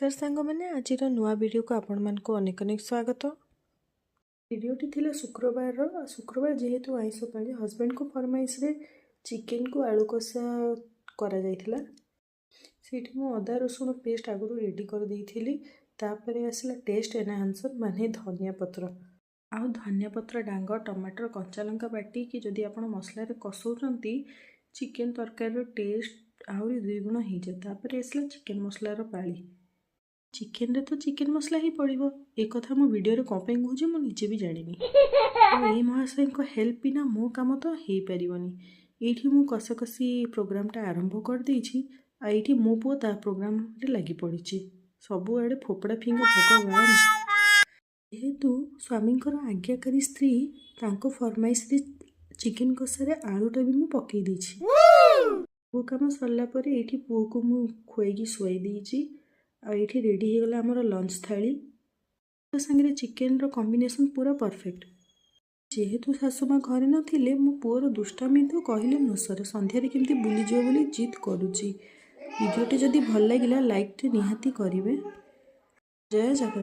नमस्कार सांग मैंने आज नुआ वीडियो को आपण मान को अनेक अनेक स्वागत। वीडियोटी थिला शुक्रवार शुक्रवार जेहेतु आईष पाली हजबैंड को फरमाइश रे चिकेन को आलू कषा करा जायथिला। सेठी मु अदा रसुण पेस्ट आगु रेडी कर देइथिली। तापरे आसला टेस्ट एनहांसर माने धनिया पत्र आउ धनिया पत्र डांग टमाटर कंचा लंका बाटी कि जदि आपण मसला रे कसौचंती चिकेन तरकारी टेस्ट आहरी 2 गुण हो जाए। तापर आसला चिकेन मसलार पाली। चिकेन रे तो चिकेन मसला ही पड़ो ए कथा मो वीडियो रे कौन कहूँ मु निजे भी जानी। ए महाशय को हेल्प बिना मो काम तो हो पारनी। ये मु कषाकषी प्रोग्रामटा आरंभ कर देछि। आईठी मो पुओ ता प्रोग्राम रे लगी पड़ी सबुआड़े फोपड़ा फिंग भगवान। जेहेतु स्वामी आज्ञाकारी स्त्री तांको फरमाइश रे चिकेन कषारे आलूटा भी मु पकई देछि। पु कम सरला पर ये पुओ को मु खुआई शुआई देछि। आठी रेडी हो गला आमर लंच थाली सांगे चिकेन रो कॉम्बिनेशन पूरा परफेक्ट। जेहेतु सासुमा घरे नथिले मो पुओर दुष्टामी तो कहले न सर संध्यारे केमती बुली जियो बोली जिद करूची। वीडियोटी जदि भल लागिला लाइक टे निहाती करिवे। जय जगन्नाथ।